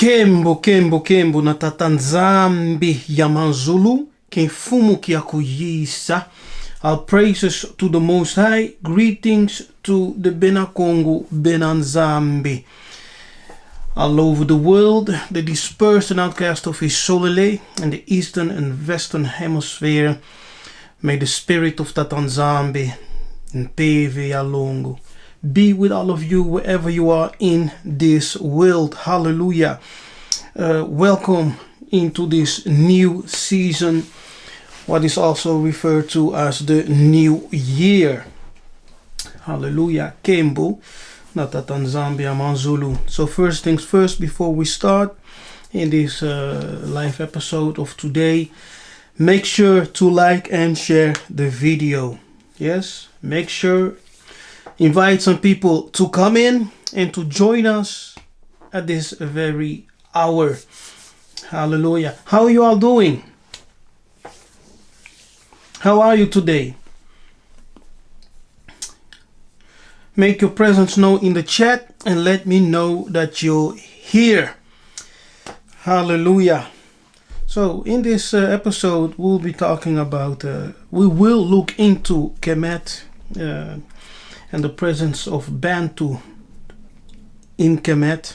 Kembo na tatanzambi ya manzulu kenfumu kiakuyisa. All praises to the Most High. Greetings to the Bena Congo, Benanzambi. All over the world, the dispersed and outcast of his Solele in the eastern and western hemisphere. May the spirit of Tatanzambi and PV Alongo be with all of you wherever you are in this world. Hallelujah. Welcome into this new season, what is also referred to as the new year. Hallelujah. Kembo Natatan Zambia Manzulu. So first things first, before we start in this live episode of today, make sure to like and share the video. Yes, make sure invite some people to come in and to join us at this very hour. Hallelujah. How are you all doing? How are you today? Make your presence known in the chat and let me know that you're here. Hallelujah. So in this episode, we'll be talking about, we will look into Kemet and the presence of Bantu in Kemet.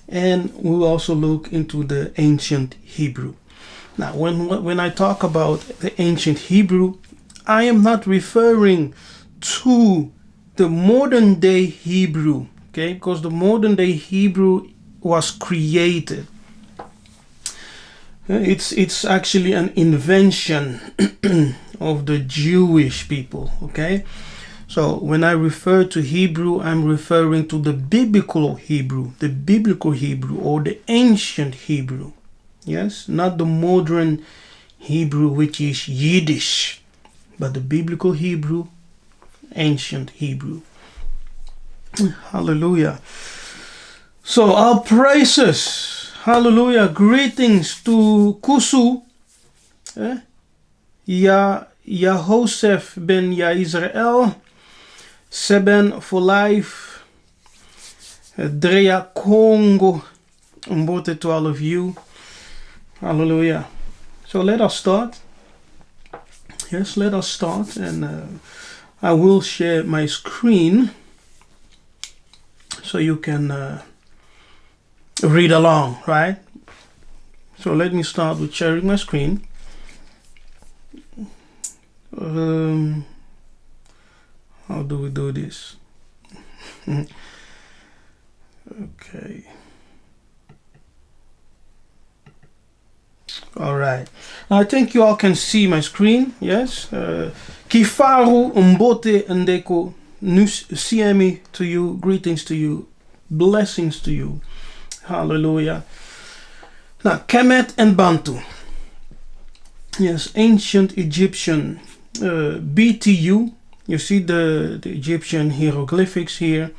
And we'll also look into the ancient Hebrew. Now, when I talk about the ancient Hebrew, I am not referring to the modern day Hebrew, okay? Because the modern day Hebrew was created. It's actually an invention of the Jewish people, okay? So when I refer to Hebrew, I'm referring to the biblical Hebrew or the ancient Hebrew. Yes, not the modern Hebrew, which is Yiddish, but the biblical Hebrew, ancient Hebrew. Hallelujah. So our praises, hallelujah, greetings to Kush, Yahosef ben Israel, Seben for life, Drea Congo, umbote to all of you. Hallelujah. So let us start. Yes, let us start. And I will share my screen so you can read along, right? So let me start with sharing my screen. How do we do this? Okay. All right. I think you all can see my screen. Yes. Kifaru umbote ndeko nus siemi to you. Greetings to you. Blessings to you. Hallelujah. Now, Kemet and Bantu. Yes, ancient Egyptian BTU. You see the Egyptian hieroglyphics here.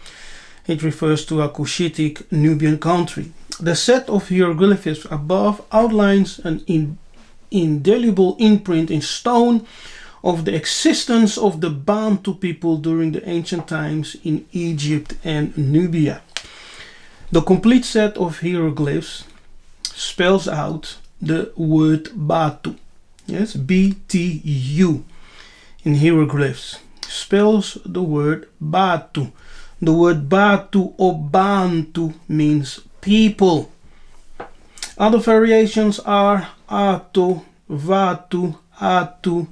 It refers to a Cushitic Nubian country. The set of hieroglyphics above outlines an indelible imprint in stone of the existence of the Bantu people during the ancient times in Egypt and Nubia. The complete set of hieroglyphs spells out the word Batu. Yes, BTU in hieroglyphs spells the word Batu. The word Batu or Bantu means people. Other variations are Ato, Vatu, Atu,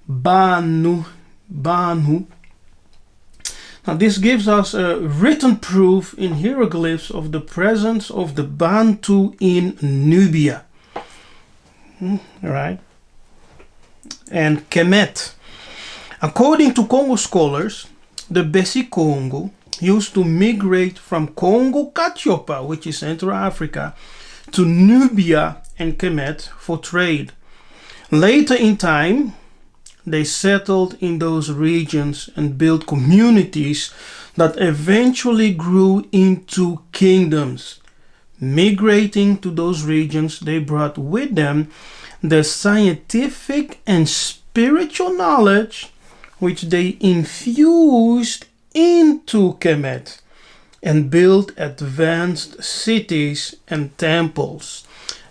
Banu, Banu. Now this gives us a written proof in hieroglyphs of the presence of the Bantu in Nubia. Right? And Kemet. According to Congo scholars, the Bessi Congo used to migrate from Congo Katiopa, which is Central Africa, to Nubia and Kemet for trade. Later in time, they settled in those regions and built communities that eventually grew into kingdoms. Migrating to those regions, they brought with them the scientific and spiritual knowledge which they infused into Kemet. and built advanced cities and temples,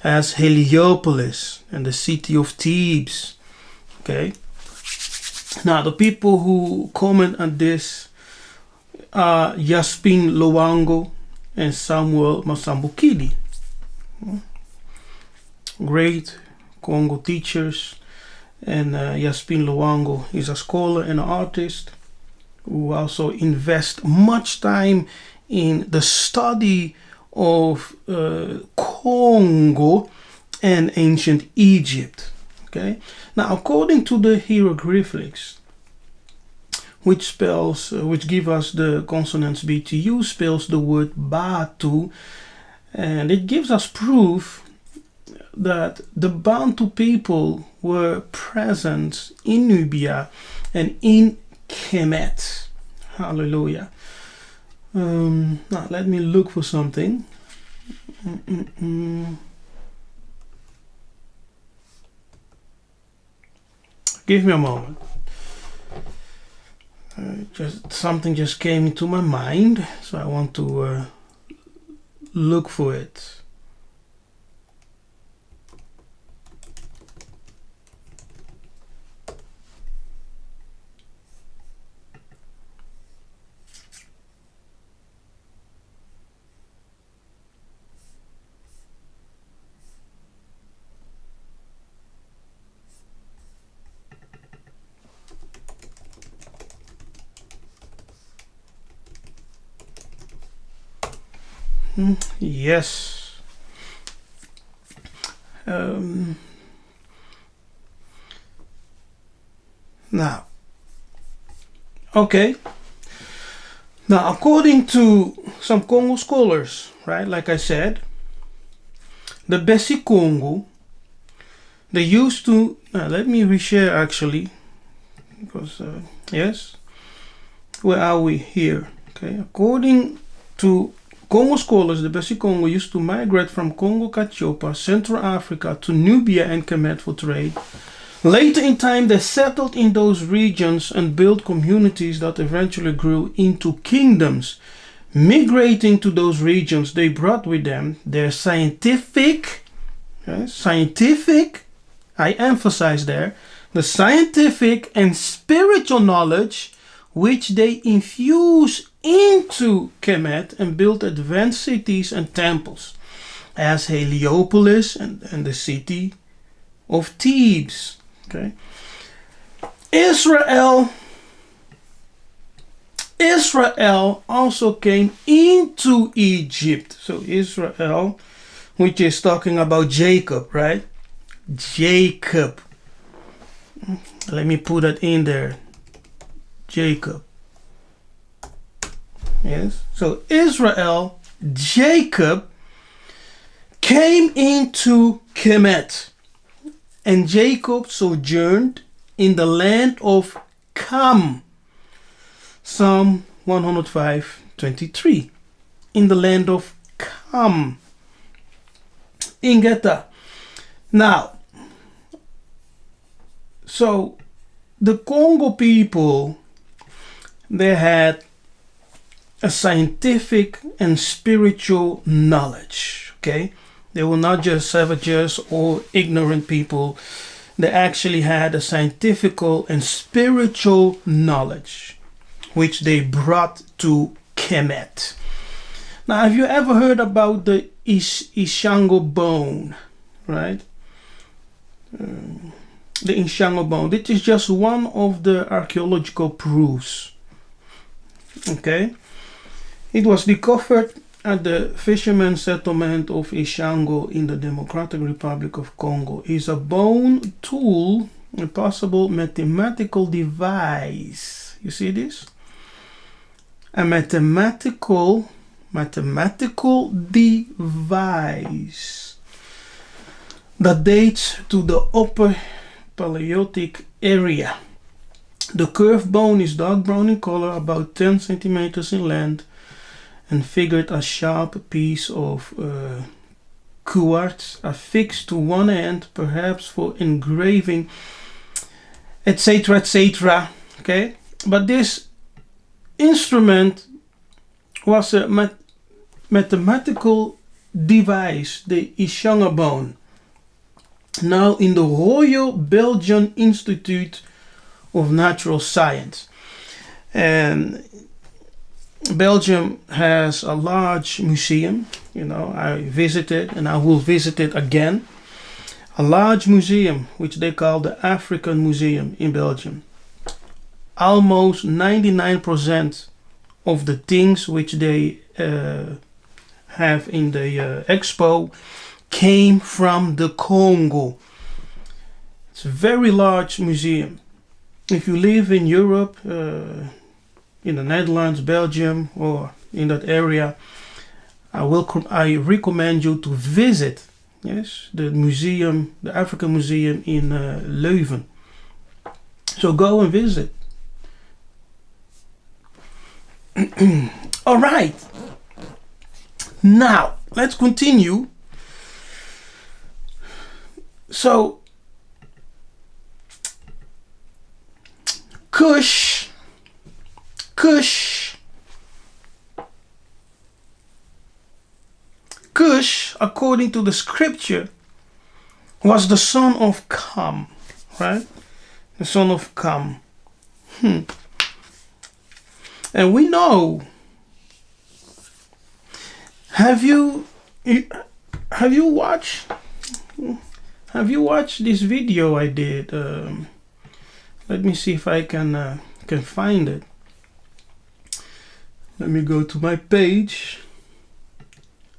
as Heliopolis and the city of Thebes. Okay. Now the people who comment on this are Yaspin Lowango and Samuel Masambukili. Great Congo teachers. And Yaspin Lowango is a scholar and an artist who also invests much time in the study of Congo and ancient Egypt. Okay. Now, according to the hieroglyphics, which give us the consonants BTU, spells the word Batu, and it gives us proof that the Bantu people were present in Nubia and in Kemet. Hallelujah. Now let me look for something. Give me a moment. Something just came into my mind, so I want to look for it. Yes. Now, okay. Now, according to some Congo scholars, right, like I said, the Bessie Congo, they used to, let me reshare actually, because, yes, where are we here? Okay, according to Congo scholars, the Bessie Congo used to migrate from Congo Katiopa, Central Africa to Nubia and Kemet for trade. Later in time, they settled in those regions and built communities that eventually grew into kingdoms. Migrating to those regions, they brought with them their scientific, I emphasize there, the scientific and spiritual knowledge which they infuse into Kemet and built advanced cities and temples, as Heliopolis and the city of Thebes. Okay. Israel also came into Egypt. So Israel, which is talking about Jacob, right? Jacob. Let me put that in there. Jacob. Yes. So Israel, Jacob, came into Kemet. And Jacob sojourned in the land of Cam. Psalm 105:23. In the land of Cam. In Geta. Now, so the Congo people, they had a scientific and spiritual knowledge. Okay. They were not just savages or ignorant people. They actually had a scientific and spiritual knowledge, which they brought to Kemet. Now, have you ever heard about the Ishango bone, right? The Ishango bone. This is just one of the archaeological proofs. Okay? It was discovered at the fishermen settlement of Ishango in the Democratic Republic of Congo. Is a bone tool, a possible mathematical device. You see this? A mathematical device that dates to the Upper Paleolithic area. The curved bone is dark brown in color, about 10 centimeters in length, and figured a sharp piece of quartz affixed to one end, perhaps for engraving, etc., etc. Okay, but this instrument was a mathematical device, the Yiseka'yah bone, now in the Royal Belgian Institute of Natural Science. And Belgium has a large museum, I visited and I will visit it again. A large museum which they call the African Museum in Belgium. Almost 99% of the things which they have in the expo came from the Congo. It's a very large museum. If you live in Europe, in the Netherlands, Belgium, or in that area, I recommend you to visit, yes, the museum, the African Museum in Leuven. So go and visit. All right. Now let's continue. So Kush, according to the scripture, was the son of Cam, right? The son of Cam. And we know. Have you watched this video I did? Let me see if I can find it. Let me go to my page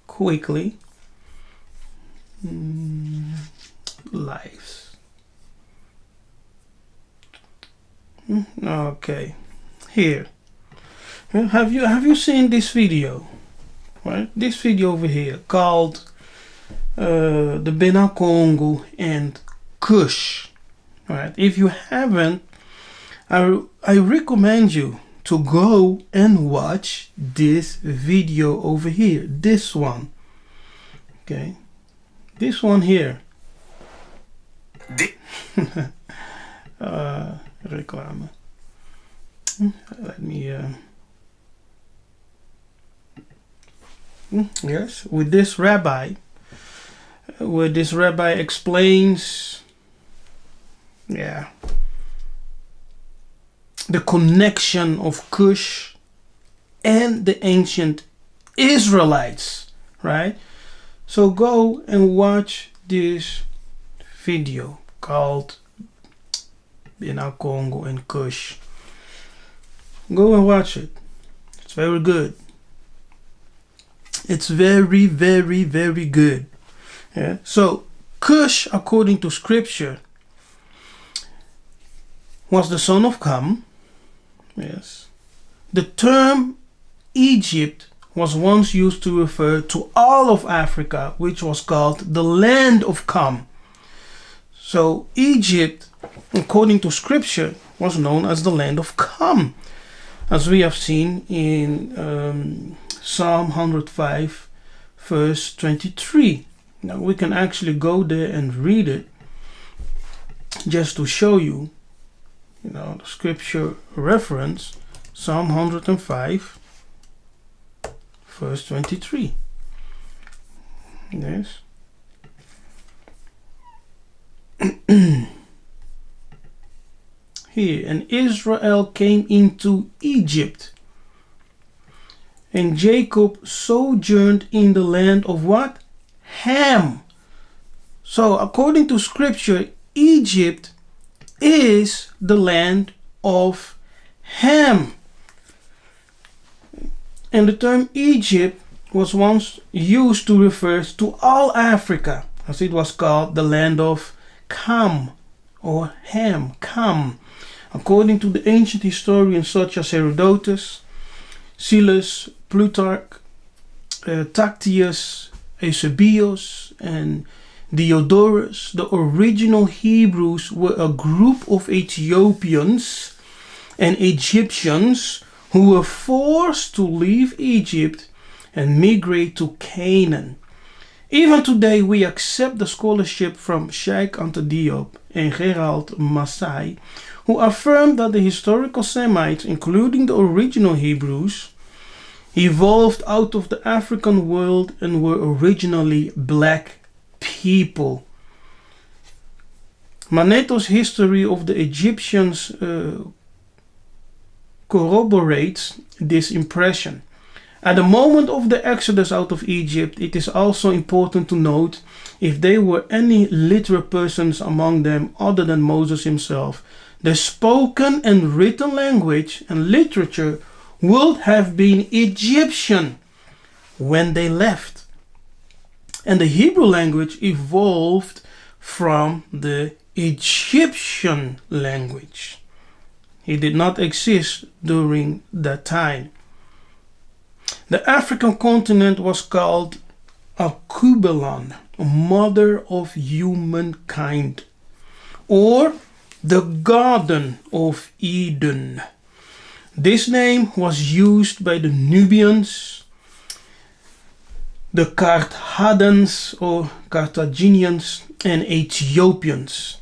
quickly. Lives. Okay, here. Have you seen this video? Right, this video over here called the Congo and Kush. Right, if you haven't, I recommend you to go and watch this video over here. This one. Okay, this one here. Reclame. Let me. Yes, with this rabbi, where this rabbi explains, the connection of Kush and the ancient Israelites, right? So go and watch this video called Congo and Kush. Go and watch it. It's very good. It's very, very, very good. Yeah. So Kush, according to scripture, was the son of Cam. Yes. The term Egypt was once used to refer to all of Africa, which was called the land of Cam. So Egypt, according to scripture, was known as the land of Cam, as we have seen in Psalm 105 verse 23. Now we can actually go there and read it just to show you, the scripture reference, Psalm 105 verse 23. Yes. Here, and Israel came into Egypt, and Jacob sojourned in the land of what? Ham. So according to scripture, Egypt is the land of Ham. And the term Egypt was once used to refer to all Africa, as it was called the land of Cam or Ham, Cam. According to the ancient historians such as Herodotus, Silas, Plutarch, Tacitus, Eusebius, and Diodorus, the original Hebrews were a group of Ethiopians and Egyptians who were forced to leave Egypt and migrate to Canaan. Even today, we accept the scholarship from Sheikh Anta Diop and Gerald Massai, who affirm that the historical Semites, including the original Hebrews, evolved out of the African world and were originally black people. Maneto's history of the Egyptians corroborates this impression. At the moment of the exodus out of Egypt, it is also important to note if there were any literate persons among them other than Moses himself, the spoken and written language and literature would have been Egyptian when they left. And the Hebrew language evolved from the Egyptian language. It did not exist during that time. The African continent was called Akubelan, mother of humankind, or the Garden of Eden. This name was used by the Nubians, the Carthaginians or Carthaginians, and Ethiopians.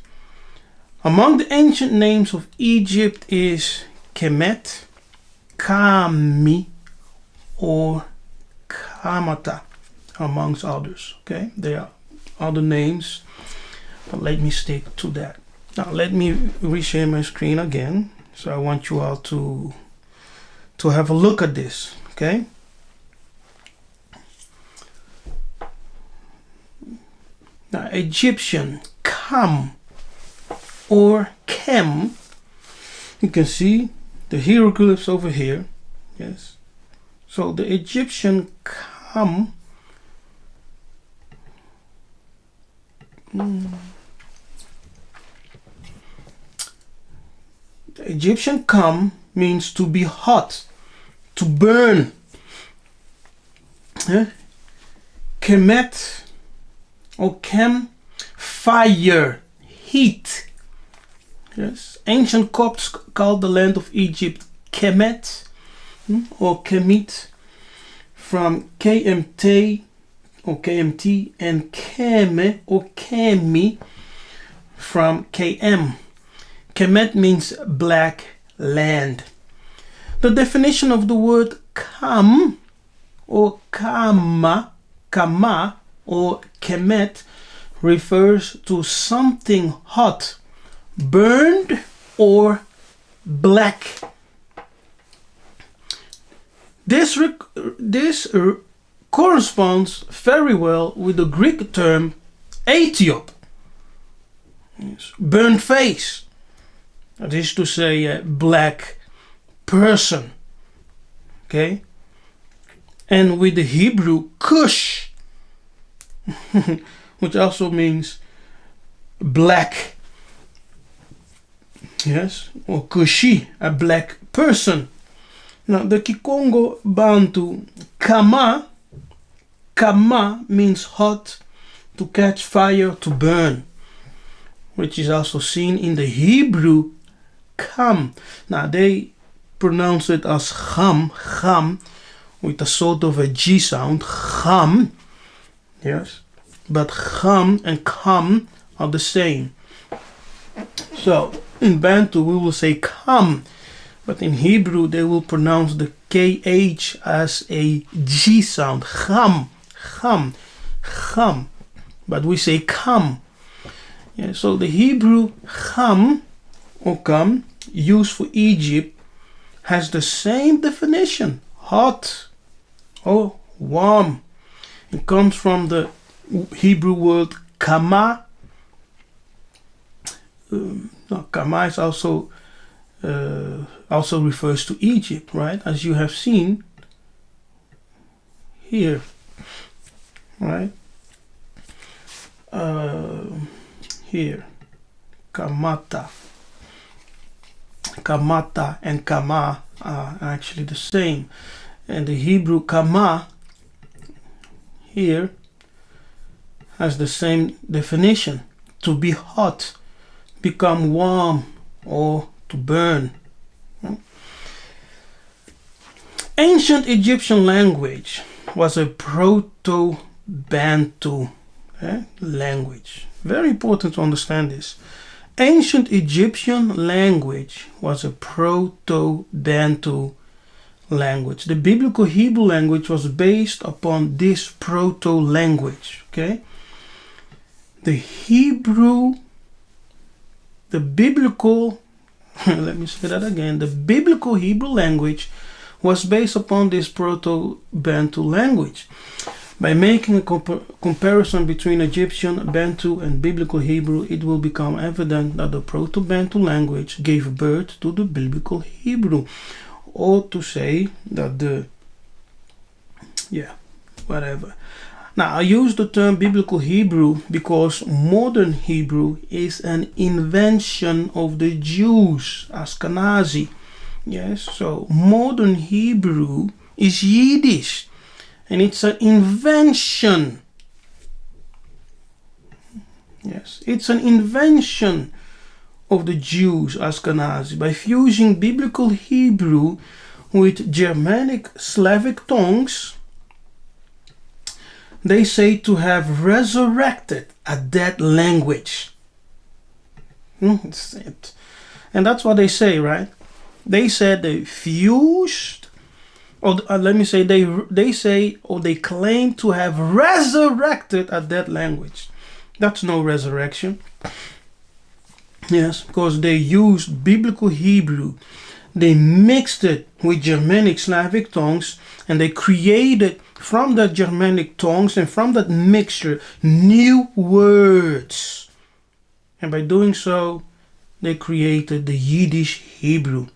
Among the ancient names of Egypt is Kemet, Kami, or Kamata, amongst others. Okay, there are other names, but let me stick to that. Now let me reshare my screen again. So I want you all to have a look at this. Okay. Now Egyptian, Kam or Kem, you can see the hieroglyphs over here. Yes. So the Egyptian Kam the Egyptian Kam means to be hot, to burn. Kemet or Kem, fire, heat. Yes. Ancient Copts called the land of Egypt Kemet or Kemet, from KMT or KMT, and Keme or Kemi from KM. Kemet means black land. The definition of the word Kam or Kama or Kemet refers to something hot, burned or black. This corresponds very well with the Greek term Ethiop, yes, burnt face. That is to say, a black person. Okay, and with the Hebrew Kush, which also means black. Yes, or Kushi, a black person. Now the Kikongo Bantu Kama means hot, to catch fire, to burn, which is also seen in the Hebrew Kam. Now they pronounce it as Cham, with a sort of a G sound, Cham. Yes, but Cham and Kam are the same. So in Bantu we will say Kam, but in Hebrew they will pronounce the KH as a G sound, Cham. But we say Kam. Yeah, so the Hebrew Cham or Kam used for Egypt has the same definition, hot or warm. It comes from the Hebrew word Kama. Kama is also refers to Egypt, right? As you have seen here, right? Here, Kamata and Kama are actually the same, and the Hebrew Kama here has the same definition: to be hot, become warm, or to burn. Ancient Egyptian language was a Proto-Bantu language. Very important to understand this. Ancient Egyptian language was a Proto-Bantu language. The biblical Hebrew language was based upon this proto-language. Okay? The biblical, let me say that again. The biblical Hebrew language was based upon this Proto-Bantu language. By making a comparison between Egyptian, Bantu, and biblical Hebrew, it will become evident that the Proto-Bantu language gave birth to the biblical Hebrew. Or to say that whatever. Now, I use the term biblical Hebrew because modern Hebrew is an invention of the Jews, Ashkenazi. Yes, so modern Hebrew is Yiddish, and it's an invention. Yes, it's an invention of the Jews, Ashkenazi, by fusing biblical Hebrew with Germanic Slavic tongues. They say to have resurrected a dead language. And that's what they say, right? They said they fused, or let me say they say, or they claim to have resurrected a dead language. That's no resurrection. Yes, because they used biblical Hebrew. They mixed it with Germanic Slavic tongues, and they created from the Germanic tongues and from that mixture new words. And by doing so, they created the Yiddish Hebrew.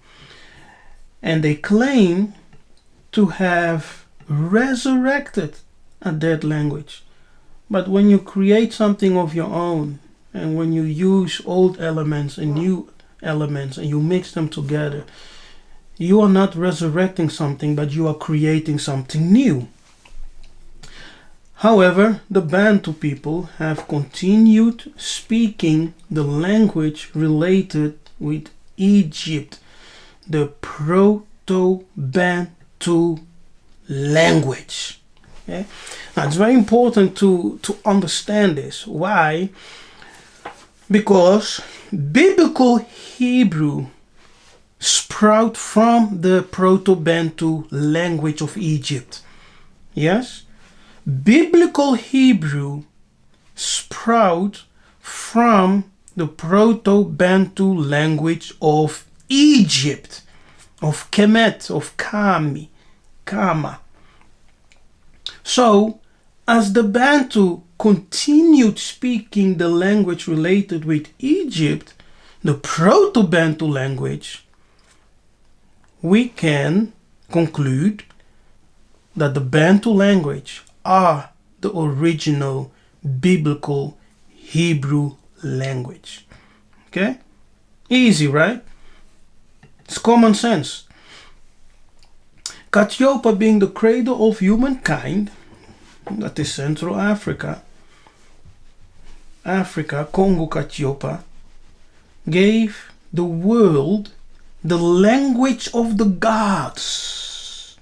And they claim to have resurrected a dead language. But when you create something of your own, and when you use old elements and new elements and you mix them together, you are not resurrecting something, but you are creating something new. However, the Bantu people have continued speaking the language related with Egypt, the Proto-Bantu language. Okay? Now, it's very important to understand this. Why? Because biblical Hebrew sprout from the Proto-Bantu language of Egypt. Yes? Biblical Hebrew sprout from the Proto-Bantu language of Egypt, of Kemet, of Kama. So, as the Bantu continued speaking the language related with Egypt, the Proto-Bantu language, we can conclude that the Bantu language are the original biblical Hebrew language. Okay? Easy, right? It's common sense. Katiopa being the cradle of humankind, that is Central Africa, Congo Katiopa, gave the world the language of the gods,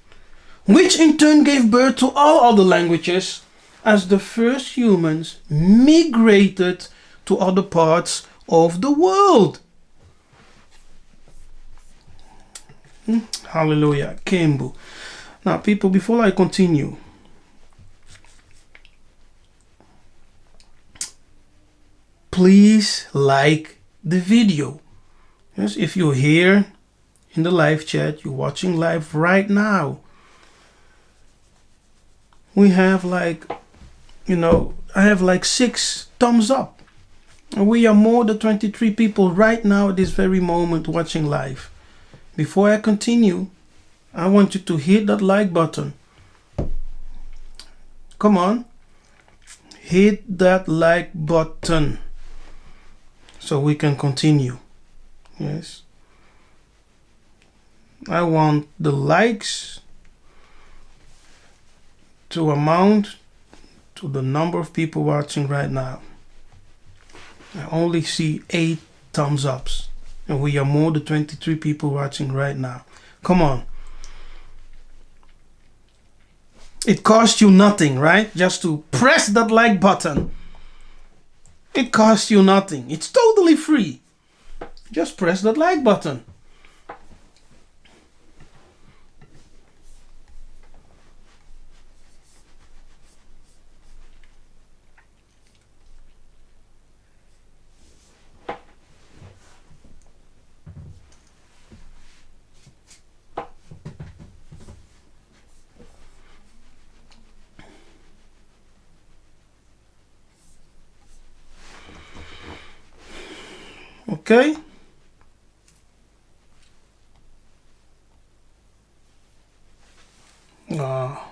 which in turn gave birth to all other languages as the first humans migrated to other parts of the world. Hallelujah. Kembu. Now, people, before I continue, please like the video. Yes, if you're here in the live chat, you're watching live right now, we have I have 6 thumbs up. And we are more than 23 people right now at this very moment watching live. Before I continue, I want you to hit that like button. Come on. Hit that like button so we can continue. Yes. I want the likes to amount to the number of people watching right now. I only see 8 thumbs ups, and we are more than 23 people watching right now. Come on. It costs you nothing, right? Just to press that like button. It costs you nothing. It's totally free. Just press that like button. Okay? Oh.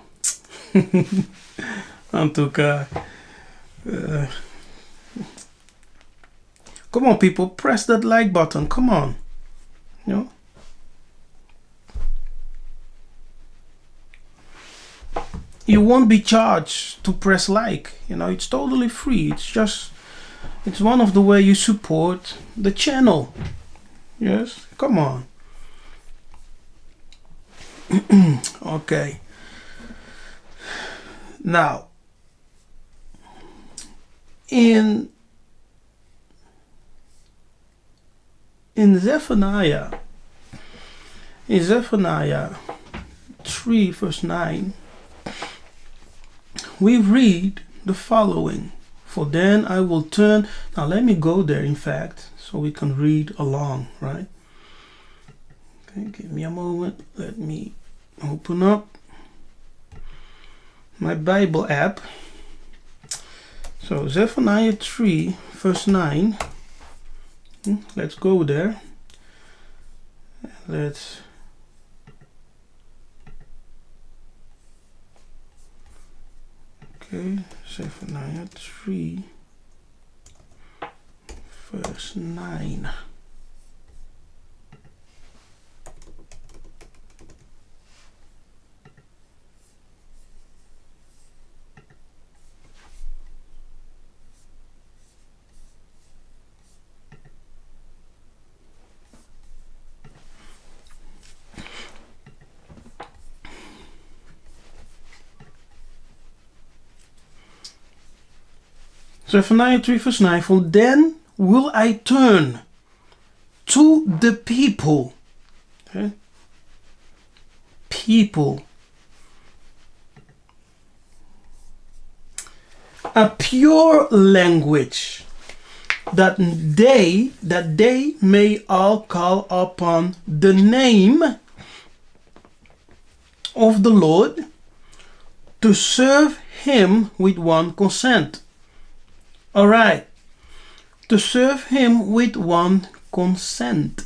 Antuka. Come on, people, press that like button. Come on. You know? You won't be charged to press like. You know, it's totally free. It's one of the way you support the channel. Yes, come on. Okay. Now, in Zephaniah 3 verse 9, we read the following. For then I will turn. Now let me go there, in fact, so we can read along, right? Okay, give me a moment. Let me open up my Bible app. So Zephaniah 3 verse 9. Let's go there. Let's okay, Zephaniah 3 verse 9. Zephaniah 3 verse 9, for then will I turn to the people. Okay? People. A pure language, that they may all call upon the name of the Lord, to serve him with one consent. All right, to serve him with one consent.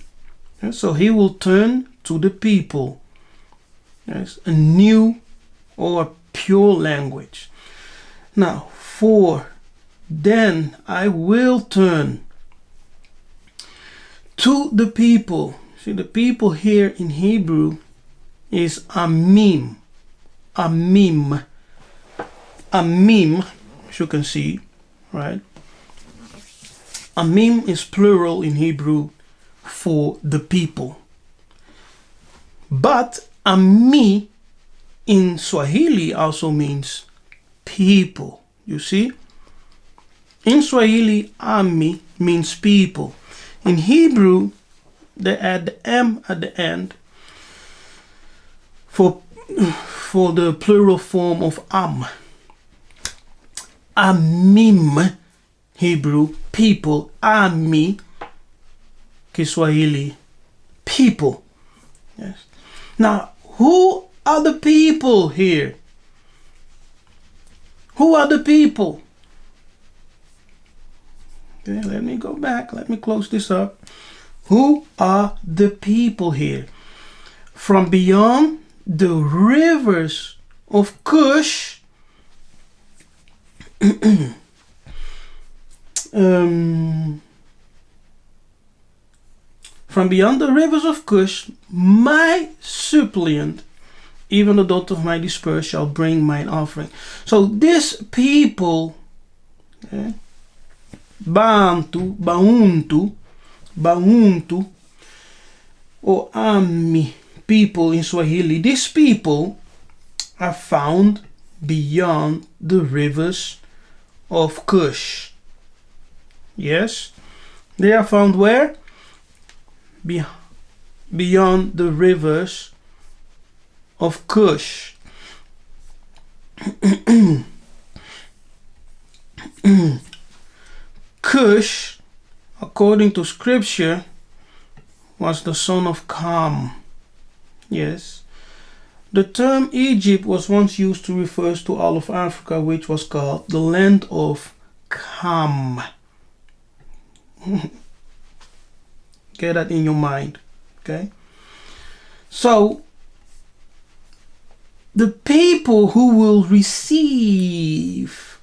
So he will turn to the people. Yes, a new or a pure language. Now, for then I will turn to the people. See, the people here in Hebrew is amim. Amim. Amim, as you can see, right? Amim is plural in Hebrew for the people. But ami in Swahili also means people. You see? In Swahili, ami means people. In Hebrew, they add the m at the end for the plural form of am. Amim, Hebrew, people. Ami, Kiswahili, people. Yes. Now, who are the people here? Who are the people? Okay, let me go back. Let me close this up. Who are the people here? From beyond the rivers of Kush, from beyond the rivers of Kush, my suppliant, even the daughter of my dispersed, shall bring mine offering. So this people, Bantu, or Ami people in Swahili, these people are found beyond the rivers of Kush. Yes, they are found where? Beyond the rivers of Kush. Kush, according to scripture, was the son of Ham. Yes. The term Egypt was once used to refer to all of Africa, which was called the land of Ham. Get that in your mind. Okay? So, the people who will receive,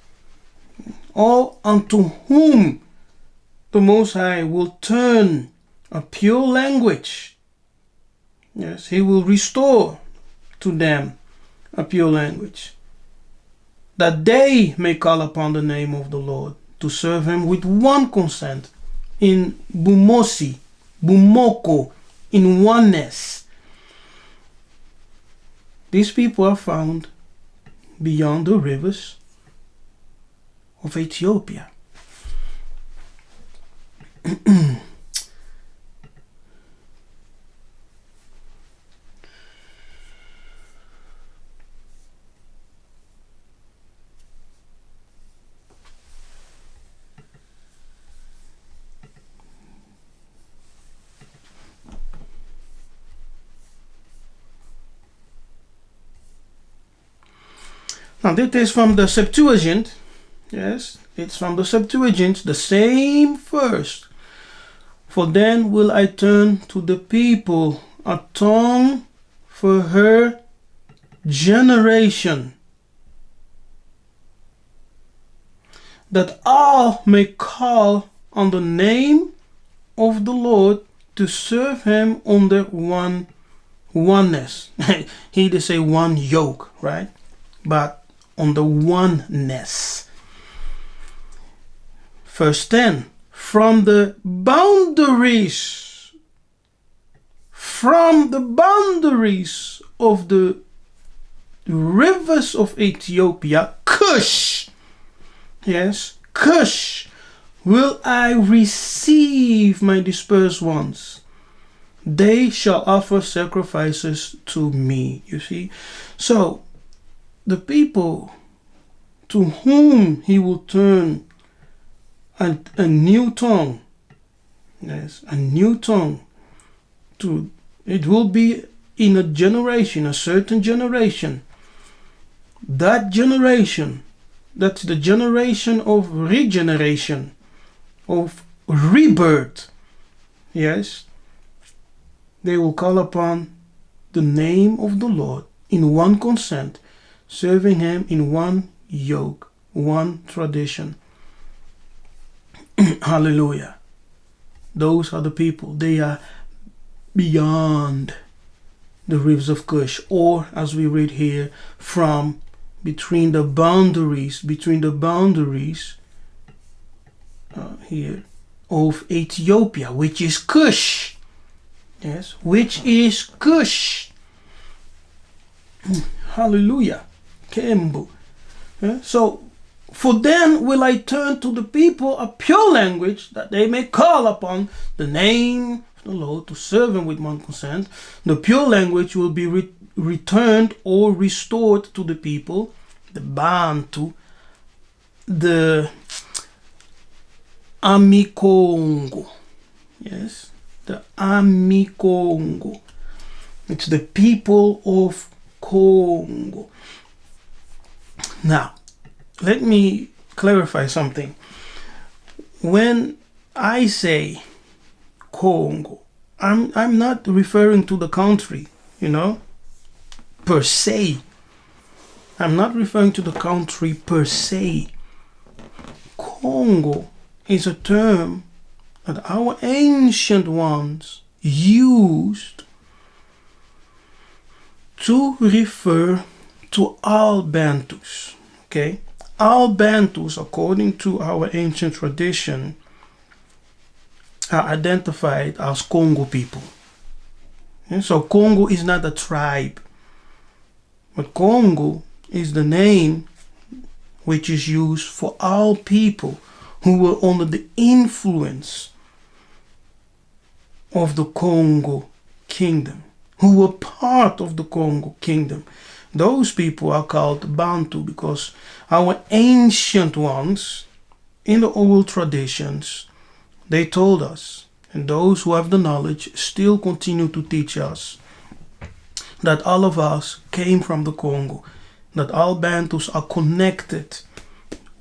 or unto whom the Most High will turn a pure language. Yes, He will restore to them a pure language, that they may call upon the name of the Lord to serve Him with one consent, in bumosi, bumoko, in oneness. These people are found beyond the rivers of Ethiopia. Now, this is from the Septuagint. Yes, it's from the Septuagint, the same verse. For then will I turn to the people a tongue for her generation, that all may call on the name of the Lord to serve Him under oneness. He did say one yoke, right? But on the oneness. Verse 10. From the boundaries of the rivers of Ethiopia, Kush, yes, Kush, will I receive my dispersed ones. They shall offer sacrifices to me. You see? So, the people to whom He will turn a new tongue, yes, a new tongue, it will be in a generation, a certain generation. That generation, that's the generation of regeneration, of rebirth. Yes, they will call upon the name of the Lord in one consent, serving Him in one yoke, one tradition. Hallelujah. Those are the people. They are beyond the rivers of Kush, or as we read here, from between the boundaries here of Ethiopia, which is Kush. Yes, which is Kush. Hallelujah. Kembu. So, for then will I turn to the people a pure language, that they may call upon the name of the Lord to serve Him with one consent. The pure language will be returned or restored to the people, the Bantu, the Congo. Yes, the Congo. It's the people of Congo. Now, let me clarify something. When I say Congo, I'm not referring to the country, per se. I'm not referring to the country per se. Congo is a term that our ancient ones used to refer to all Bantus. Okay? All Bantus, according to our ancient tradition, are identified as Congo people. And so Congo is not a tribe, but Congo is the name which is used for all people who were under the influence of the Congo kingdom, who were part of the Congo kingdom. Those people are called Bantu because our ancient ones, in the oral traditions, they told us, and those who have the knowledge still continue to teach us, that all of us came from the Congo, that all Bantus are connected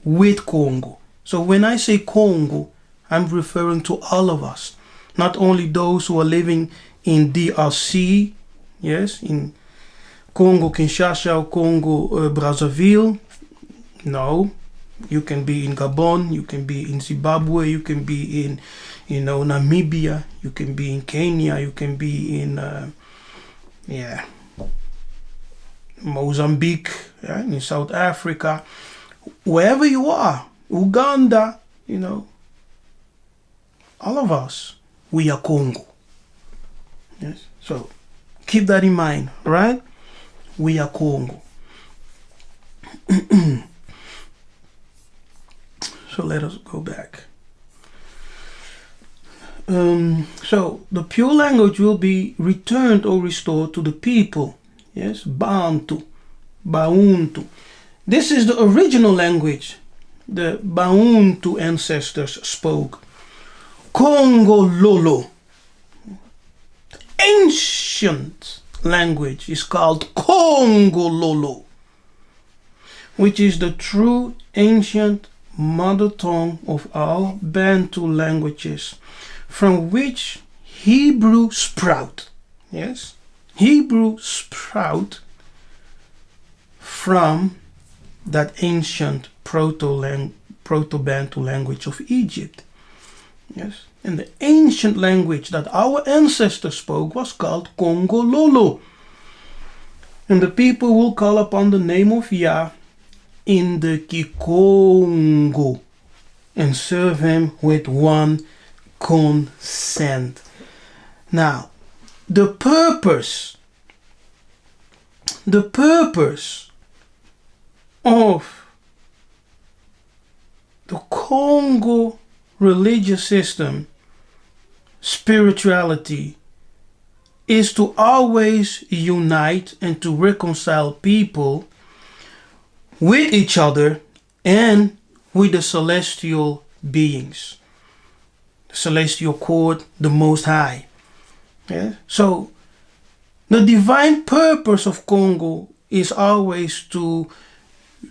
with Congo. So when I say Congo, I'm referring to all of us. Not only those who are living in DRC, yes, in Congo Kinshasa or Congo Brazzaville. No, you can be in Gabon, you can be in Zimbabwe, you can be in, Namibia, you can be in Kenya, you can be in, Mozambique, in South Africa, wherever you are, Uganda, all of us, we are Congo. Yes, so keep that in mind, right? We are Congo. So let us go back. So the pure language will be returned or restored to the people. Yes, Bantu, Bantu. This is the original language the Bantu ancestors spoke. Congo Lolo. Ancient language is called Congo Lolo, which is the true ancient mother tongue of all Bantu languages, from which Hebrew sprout. Yes, Hebrew sprout from that ancient Proto-Bantu language of Egypt. Yes, and the ancient language that our ancestors spoke was called Congo Lolo. And the people will call upon the name of Yah in the Kikongo and serve him with one consent. Now, the purpose of the Congo religious system, spirituality, is to always unite and to reconcile people with each other and with the celestial beings, the celestial court, the Most High. Yeah? So the divine purpose of Congo is always to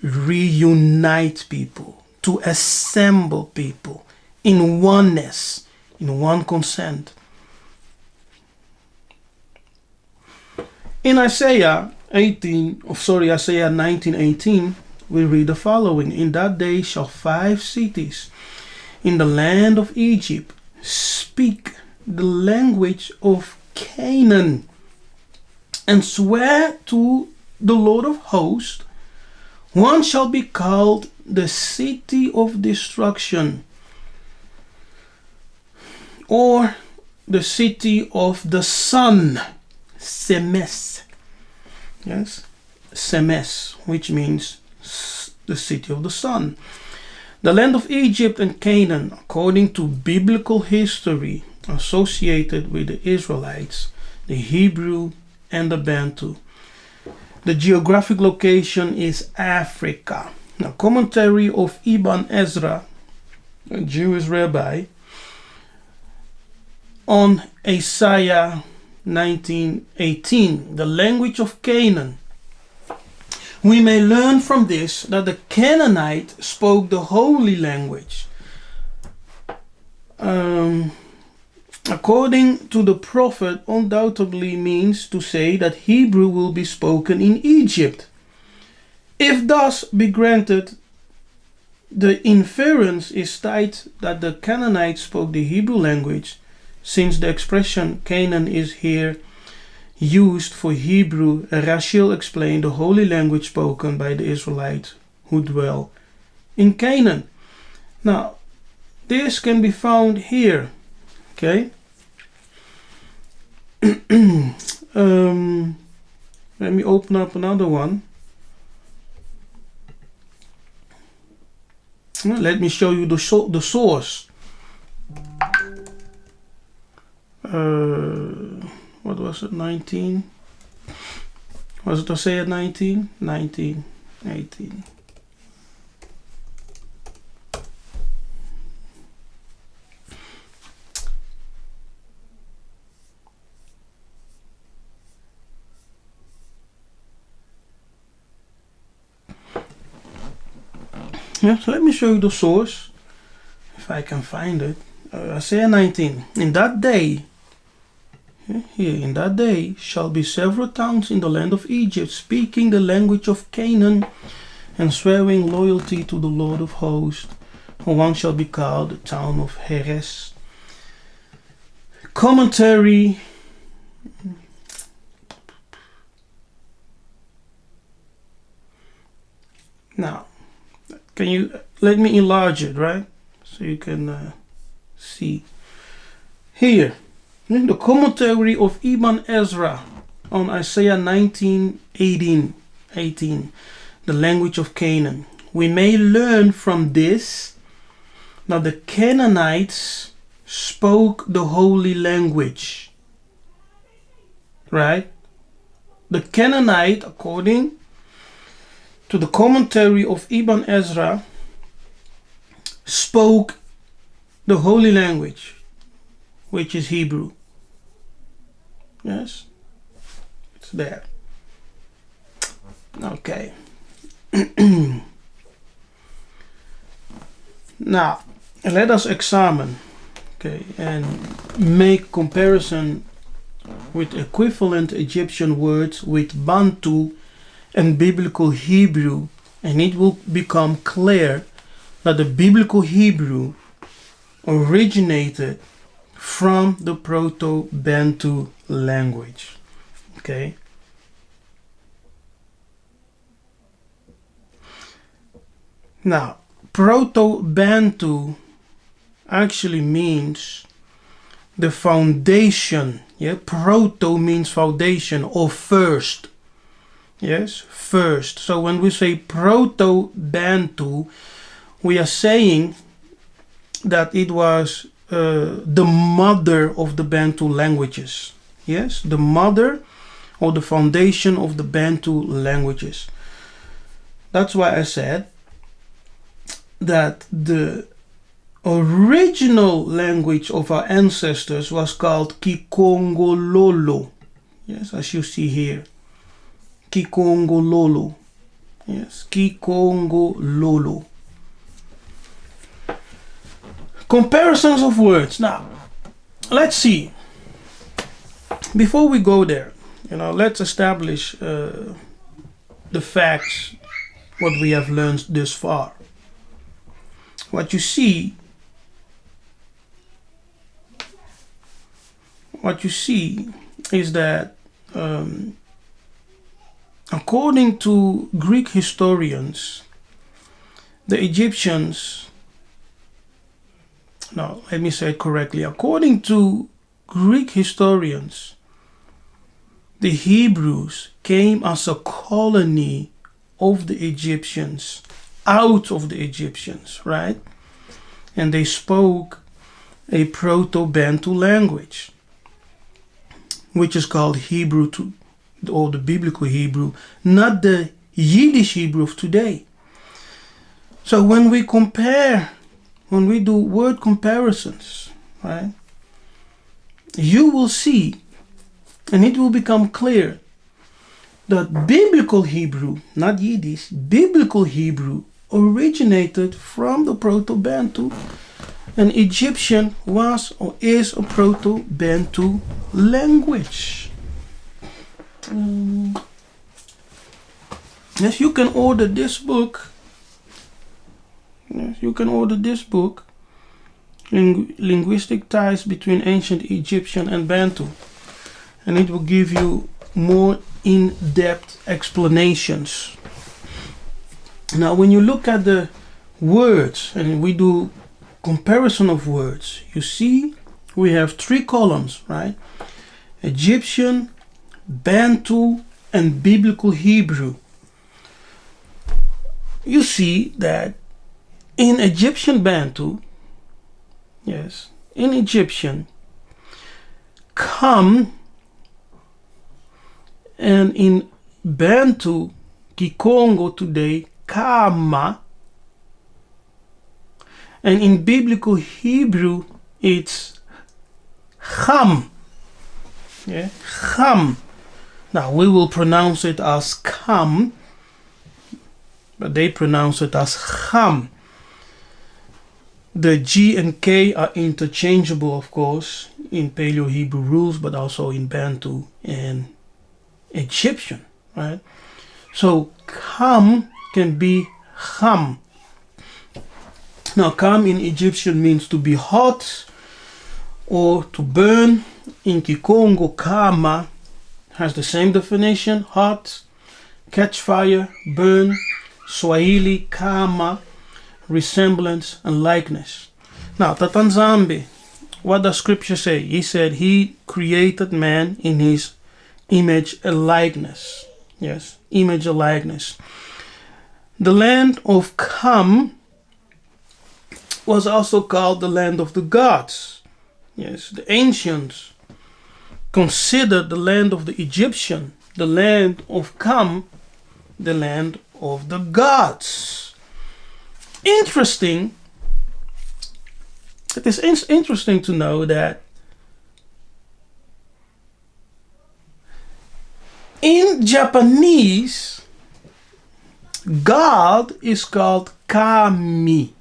reunite people, to assemble people in oneness, in one consent. In Isaiah 19:18, we read the following: In that day shall 5 cities in the land of Egypt speak the language of Canaan, and swear to the Lord of hosts, one shall be called the city of destruction, or the city of the sun, Semes. Yes, Semes, which means the city of the sun. The land of Egypt and Canaan, according to biblical history, associated with the Israelites, the Hebrew and the Bantu. The geographic location is Africa. Now, commentary of Ibn Ezra, a Jewish rabbi, on Isaiah 19:18, the language of Canaan. We may learn from this that the Canaanite spoke the holy language. According to the prophet, undoubtedly means to say that Hebrew will be spoken in Egypt. If thus be granted, the inference is tied that the Canaanites spoke the Hebrew language, since the expression Canaan is here used for Hebrew. Rachel explained the holy language spoken by the Israelites who dwell in Canaan. Now, this can be found here. Okay. Let me open up another one. Let me show you the source. What was it? 19? Was it Isaiah 19? 19, 18. Yeah, so let me show you the source, if I can find it. Isaiah 19. In that day, here, in that day shall be several towns in the land of Egypt speaking the language of Canaan and swearing loyalty to the Lord of hosts. One shall be called the town of Heres. Commentary. Now, can you let me enlarge it, right? So you can see. Here, in the commentary of Ibn Ezra on Isaiah 19:18, the language of Canaan. We may learn from this that the Canaanites spoke the holy language, right? The Canaanite, according to the commentary of Ibn Ezra, spoke the holy language, which is Hebrew. Yes, it's there. Okay. Now, let us examine, okay, and make comparison with equivalent Egyptian words with Bantu and biblical Hebrew, and it will become clear that the biblical Hebrew originated from the Proto-Bantu language. Okay. Now, Proto-Bantu actually means the foundation. Yeah, proto means foundation or first. Yes, first. So when we say Proto-Bantu, we are saying that it was the mother of the Bantu languages. Yes, the mother or the foundation of the Bantu languages. That's why I said that the original language of our ancestors was called Kikongololo. Yes, as you see here. Kikongololo. Yes, Kikongololo. Comparisons of words. Now, let's see. Before we go there, let's establish the facts, what we have learned thus far. What you see is that according to Greek historians, the Egyptians, no, let me say it correctly. According to Greek historians, the Hebrews came as a colony of the Egyptians, out of the Egyptians, right? And they spoke a Proto-Bantu language, which is called Hebrew, or the biblical Hebrew, not the Yiddish Hebrew of today. So when we do word comparisons, right, you will see, and it will become clear, that biblical Hebrew, not Yiddish, biblical Hebrew originated from the Proto-Bantu, and Egyptian was or is a Proto-Bantu language. Yes, you can order this book. Yes, you can order this book, Linguistic Ties Between Ancient Egyptian and Bantu, and it will give you more in-depth explanations. Now, when you look at the words and we do comparison of words, you see we have 3 columns, right? Egyptian, Bantu, and biblical Hebrew. You see that in Egyptian Bantu, yes, in Egyptian, Kam, and in Bantu, Kikongo today, Kama, and in biblical Hebrew, it's Cham. Yeah, Cham. Now we will pronounce it as Kam, but they pronounce it as Cham. The G and K are interchangeable, of course, in Paleo-Hebrew rules, but also in Bantu and Egyptian, right? So Kam can be Ham. Now, Kam in Egyptian means to be hot or to burn. In Kikongo, Kama has the same definition: hot, catch fire, burn. Swahili, Kama, resemblance and likeness. Now, Tatanzambe, what does scripture say? He said he created man in his image and likeness. Yes, image and likeness. The land of Kam was also called the land of the gods. Yes, the ancients considered the land of the Egyptian, the land of Kam, the land of the gods. Interesting. It is interesting to know that in Japanese, God is called Kami.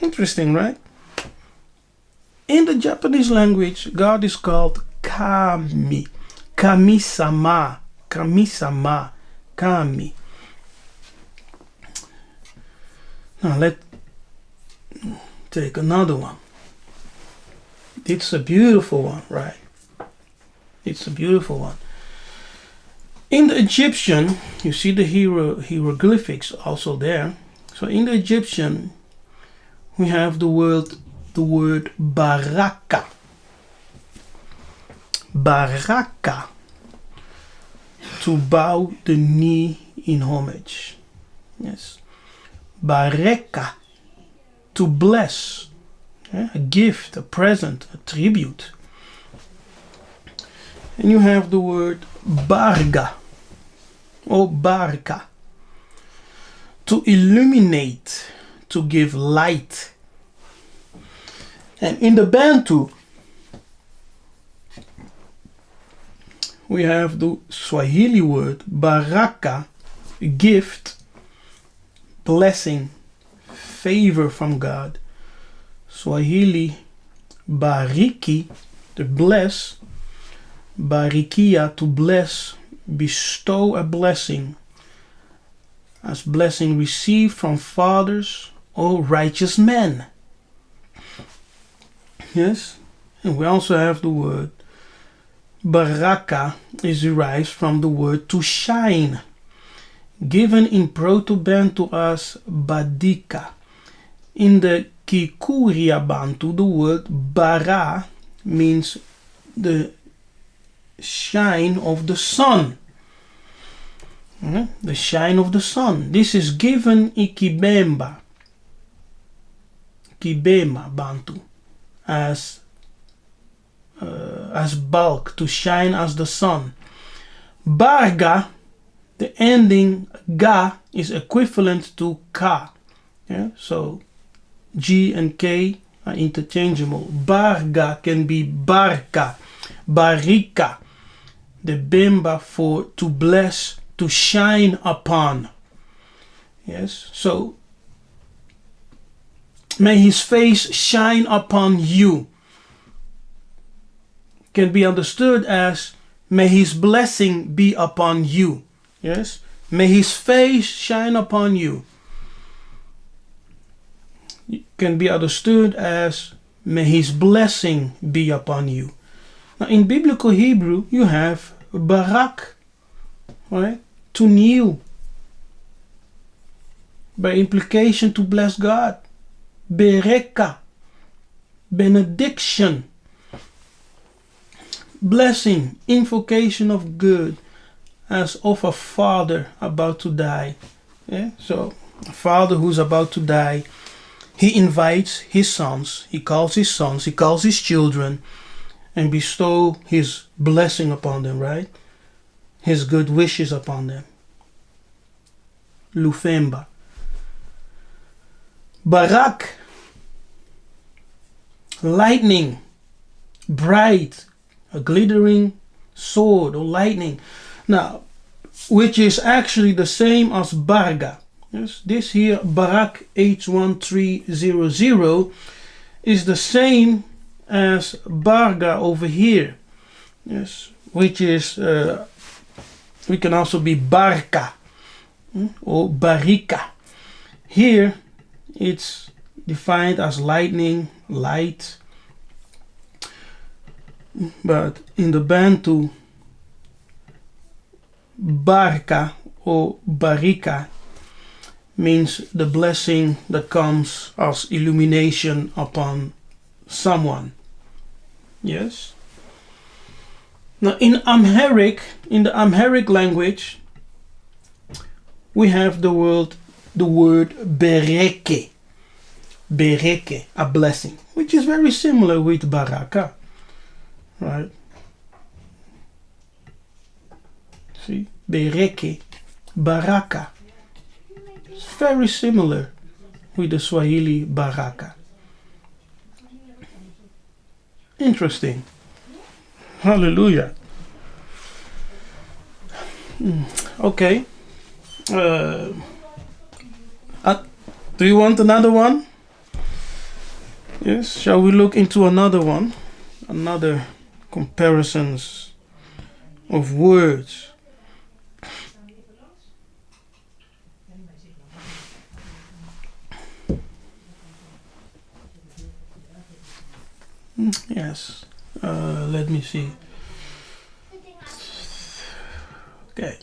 Interesting, right? In the Japanese language, God is called Kami. Kami-sama. Kami-sama. Kami. Now let's take another one. It's a beautiful one, right? It's a beautiful one. In the Egyptian, you see the hieroglyphics also there. So in the Egyptian, we have the word baraka. Baraka. To bow the knee in homage. Yes. Bareka. To bless. Yeah? A gift, a present, a tribute. And you have the word barga or barka. To illuminate, to give light. And in the Bantu, we have the Swahili word baraka, gift, blessing, favor from God. Swahili bariki, to bless. Barikia, to bless, bestow a blessing, as blessing received from fathers or righteous men. Yes, and we also have the word baraka is derived from the word to shine, given in Proto-Bantu as badika. In the Kikuria Bantu, the word bara means the shine of the sun. The shine of the sun. This is given in Kibemba Bantu as bulk, to shine as the sun. Barga, the ending ga is equivalent to ka. Yeah? So G and K are interchangeable. Barga can be barka, barika, the bemba for to bless, to shine upon. Yes, so may his face shine upon you can be understood as may his blessing be upon you. Yes, may his face shine upon you. It can be understood as may his blessing be upon you. Now in biblical Hebrew you have barak, right? To kneel. By implication, to bless God. Bereka, benediction, blessing, invocation of good, as of a father about to die. Yeah? So a father who's about to die, he invites his sons, he calls his sons, he calls his children, and bestow his blessing upon them, right? His good wishes upon them. Lufemba. Barak, lightning, bright, a glittering sword or lightning. Now, which is actually the same as barga. Yes, this here Barak H1300 is the same as Barga over here. Yes, which is we can also be Barka or Barika. Here it's defined as lightning, light. But in the Bantu, Barka or Barika means the blessing that comes as illumination upon someone. Yes. Now in the Amharic language, we have the word bereke. Bereke, a blessing, which is very similar with baraka. Right? See? Bereke, baraka. It's very similar with the Swahili baraka. Interesting. Hallelujah. Okay. Do you want another one? Yes. Shall we look into another one? Another comparisons of words. Yes. Let me see. Okay.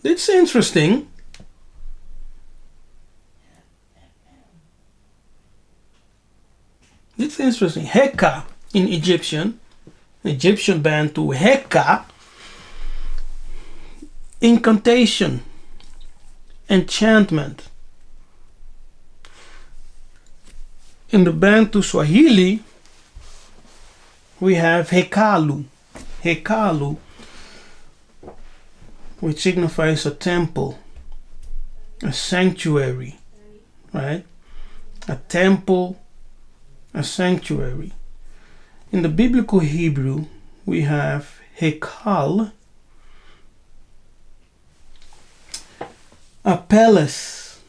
It's interesting. It's interesting. Heka in Egyptian Bantu, Heka, incantation, enchantment. In the Bantu Swahili, we have Hekalu. Hekalu, which signifies a temple, a sanctuary, right? A temple, a sanctuary. In the biblical Hebrew, we have Hekal, a palace.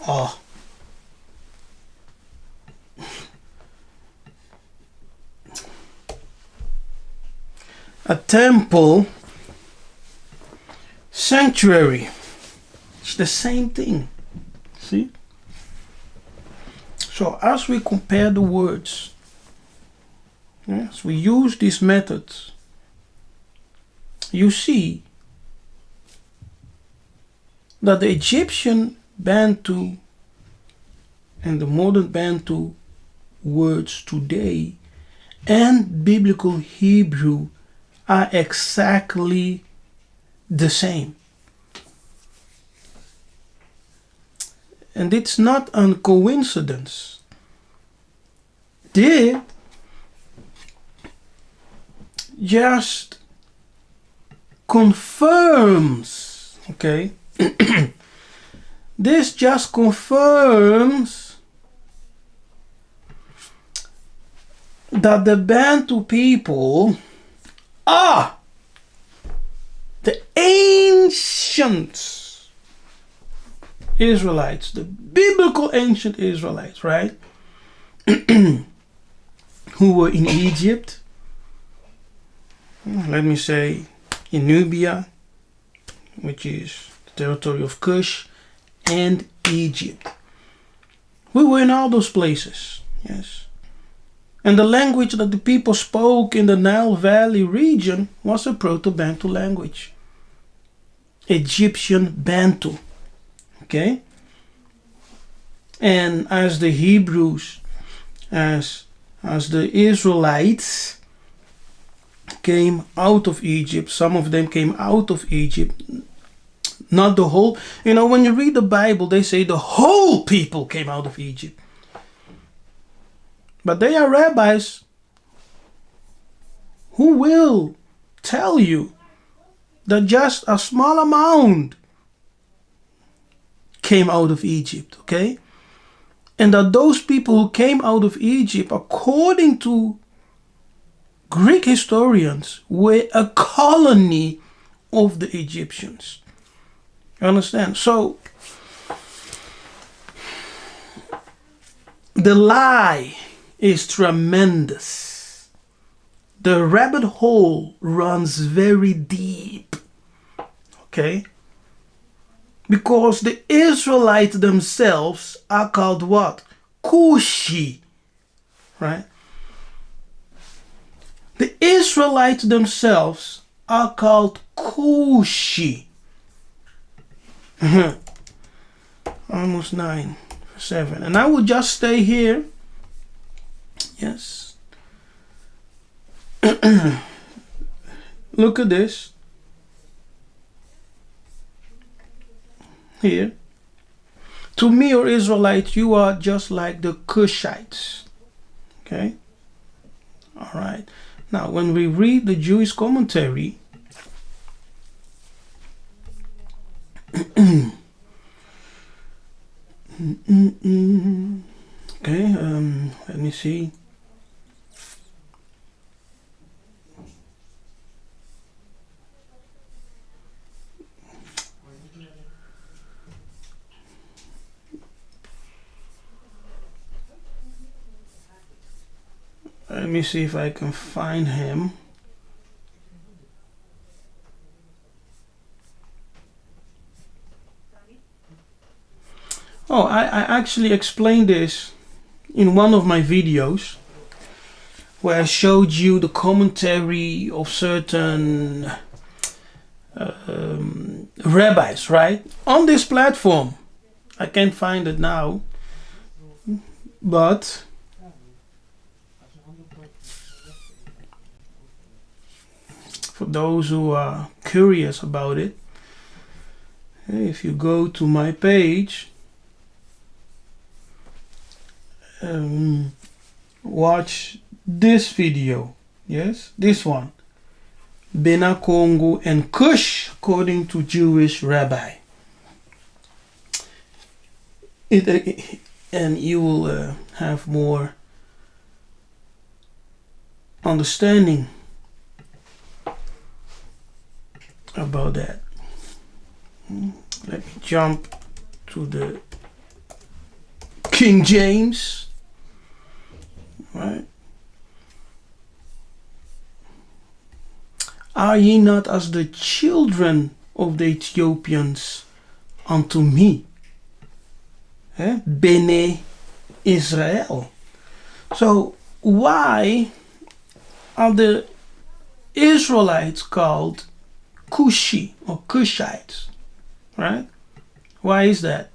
Oh. A temple, sanctuary. It's the same thing. See? So as we compare the words, yes, we use these methods, you see that the Egyptian Bantu and the modern Bantu words today and biblical Hebrew are exactly the same. And it's not a coincidence. This just confirms, okay? This just confirms that the Bantu people are the ancient Israelites, the biblical ancient Israelites, right? Who were in Egypt, let me say in Nubia, which is the territory of Kush, and Egypt. We were in all those places, yes. And the language that the people spoke in the Nile Valley region was a Proto-Bantu language. Egyptian Bantu. Okay? And as the Hebrews, as the Israelites came out of Egypt, some of them came out of Egypt, not the whole. You know, when you read the Bible, they say the whole people came out of Egypt. But they are rabbis who will tell you that just a small amount came out of Egypt, okay? And that those people who came out of Egypt, according to Greek historians were a colony of the Egyptians. You understand? So the lie is tremendous. The rabbit hole runs very deep. Okay? Because the Israelites themselves are called what? Kushi. Right? The Israelites themselves are called Kushi. Almost 9:7. And I will just stay here. Yes. Look at this. Here. To me, or Israelites, you are just like the Kushites. Okay? All right. Now, when we read the Jewish commentary, okay, let me see. Let me see if I can find him. Oh, I actually explained this in one of my videos where I showed you the commentary of certain rabbis, right? On this platform. I can't find it now, but for those who are curious about it, if you go to my page, watch this video. Yes, this one. Congo and Kush, according to Jewish rabbi. And you will have more understanding about that. Let me jump to the King James. Right? Are ye not as the children of the Ethiopians unto me? Bene Israel. So why are the Israelites called Kushi or Kushites? Right? Why is that?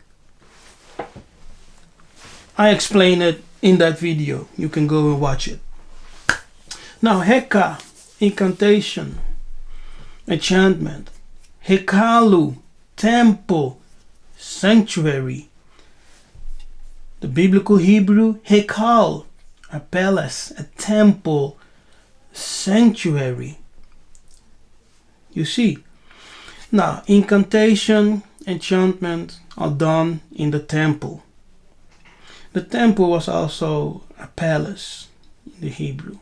I explain it in that video. You can go and watch it. Now, Heka, incantation, enchantment, Hekalu, temple, sanctuary. The biblical Hebrew, Hekal, a palace, a temple, sanctuary. You see. Now, incantation, enchantment are done in the temple. The temple was also a palace in the Hebrew.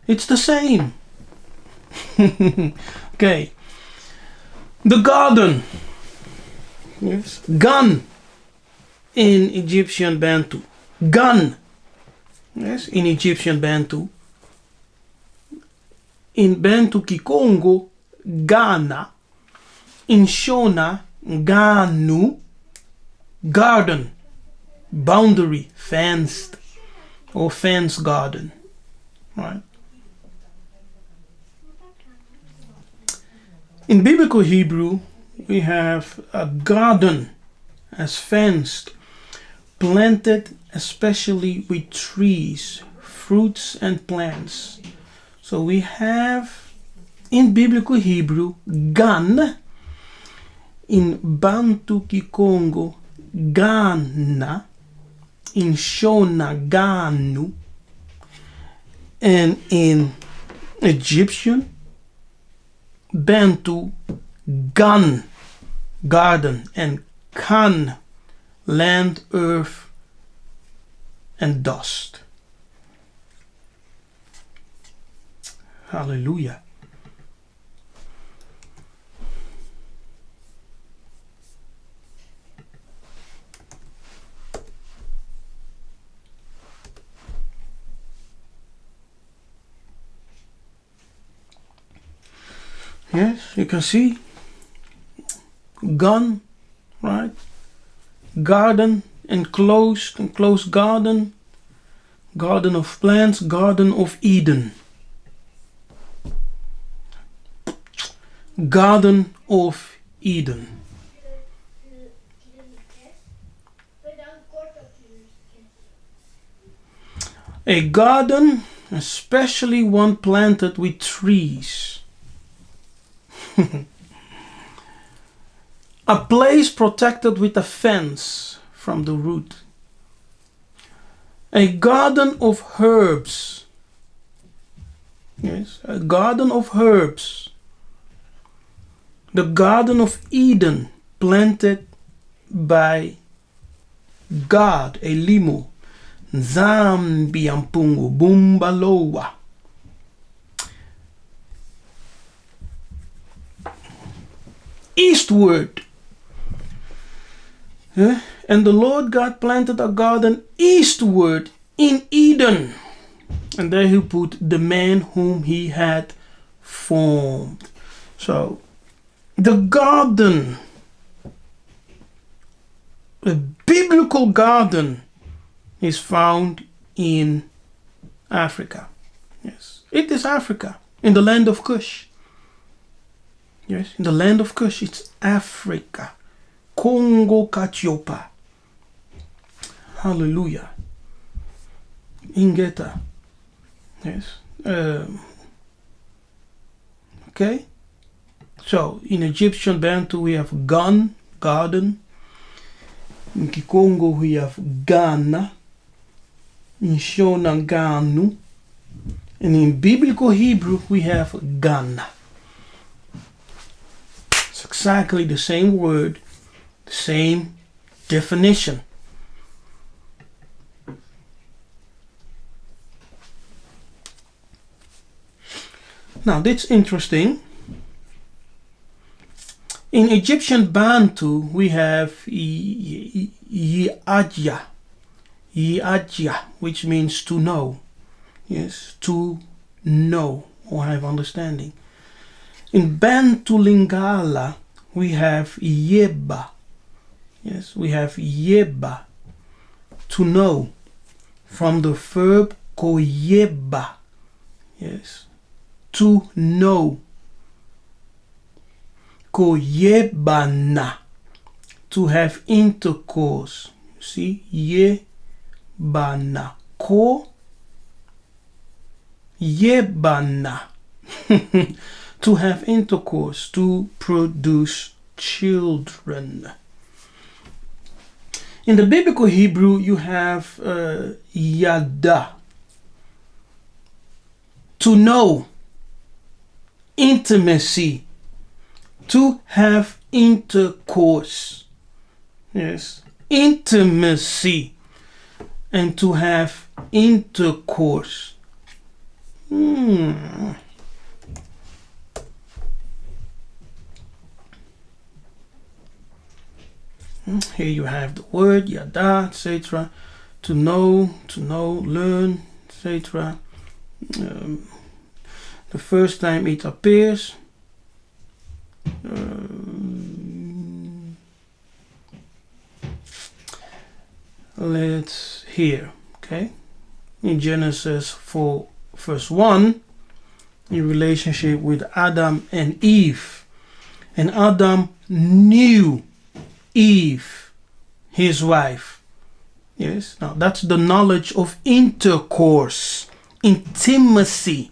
It's the same. Okay. The garden. Yes. Gan in Egyptian Bantu. Gan. Yes, in Egyptian Bantu. In Bantu Congo, Ghana. In Shona, Ganu. Garden. Boundary, fenced, or fence garden, right? In biblical Hebrew, we have a garden as fenced, planted especially with trees, fruits and plants. So we have in biblical Hebrew, gan, in Bantu Kikongo, Ghana, in Shona, Ganu, and in Egyptian, Bantu, Gan, garden, and Kan, land, earth, and dust. Hallelujah. Yes, you can see gun, right? Garden, enclosed garden, garden of plants, garden of Eden. Garden of Eden. A garden, especially one planted with trees. A place protected with a fence from the root. A garden of herbs. Yes, a garden of herbs. The Garden of Eden, planted by God, Elimo, Zambi Ampungu, Bumbaloa. Eastward. And the Lord God planted a garden eastward in Eden. And there he put the man whom he had formed. So, the garden, a biblical garden, is found in Africa. Yes, it is Africa, in the land of Kush. Yes, in the land of Kush, it's Africa. Congo Katiopa. Hallelujah. Ingeta. Yes. Okay. So, in Egyptian Bantu we have Gan, garden. In Kikongo we have Ghana. In Shona, Ganu. And in Biblical Hebrew we have Ghana. It's exactly the same word, the same definition. Now, that's interesting. In Egyptian Bantu, we have Yiseka'yah, which means to know. Yes, to know or have understanding. In Bantu Lingala, we have Yeba. Yes, we have Yeba, to know, from the verb koyeba. Yes, to know. Koyebana, to have intercourse. See, yebana, ko yebana, to have intercourse, to produce children. In the biblical Hebrew, you have yada, to know, intimacy, to have intercourse. Yes, intimacy, and to have intercourse. Here you have the word yada, etc. To know, learn, etc. The first time it appears, let's hear, okay, in Genesis 4 verse 1, in relationship with Adam and Eve. And Adam knew Eve, his wife. Yes, now that's the knowledge of intercourse, intimacy.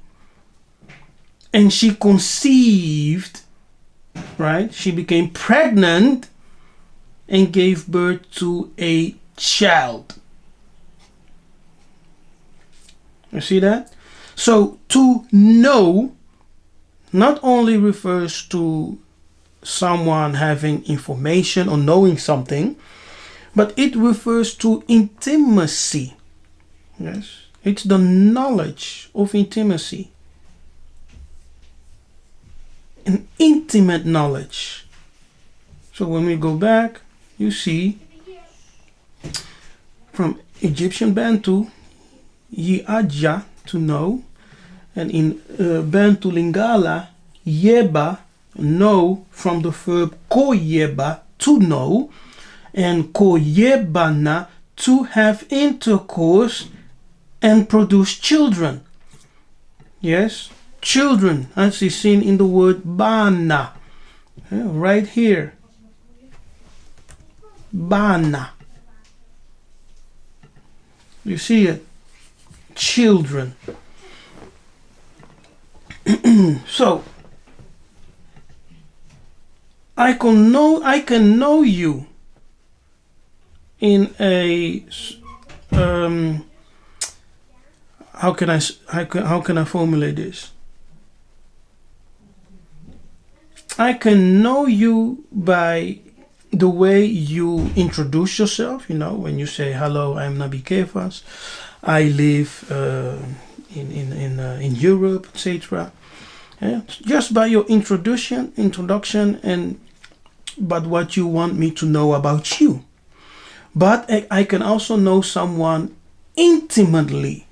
And she conceived, right? She became pregnant and gave birth to a child. You see that? So to know not only refers to someone having information or knowing something, but it refers to intimacy. Yes, it's the knowledge of intimacy. an intimate knowledge. So when we go back, you see from Egyptian Bantu, Yiseka'yah, to know, and in Bantu Lingala, Yeba, know, from the verb koyeba, to know, and koyebana, to have intercourse and produce children. Yes, children, as is seen in the word bana, right here. Bana. You see it? Children. So I can know you in a how can I formulate this? I can know you by the way you introduce yourself. When you say, hello, I'm Nabi Kefas, I live in Europe, etc. Just by your introduction, but what you want me to know about you. But I can also know someone intimately.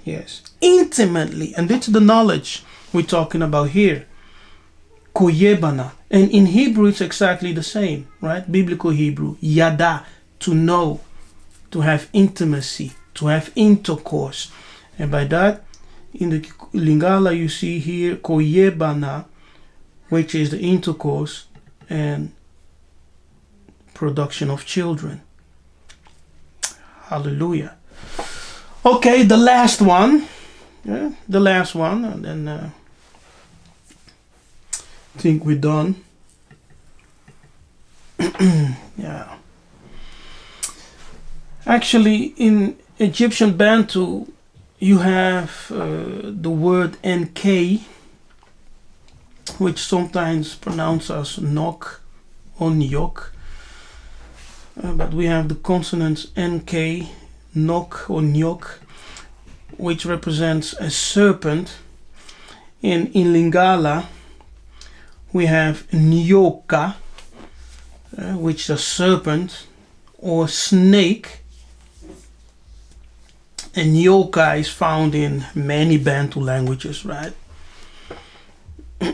Yes, intimately. And this is the knowledge we're talking about here. Koyebana. And in Hebrew, it's exactly the same, right? Biblical Hebrew. Yada, to know, to have intimacy, to have intercourse. And by that, in the Lingala, you see here koyebana, which is the intercourse and production of children. Hallelujah. Okay, the last one. Yeah, the last one, and then I think we're done. Yeah. Actually, in Egyptian Bantu, you have the word NK, which sometimes pronounced as nok or nyok. But we have the consonants NK, nok or nyok, which represents a serpent. And in Lingala, we have nyoka, which is a serpent or snake. And nyoka is found in many Bantu languages, right?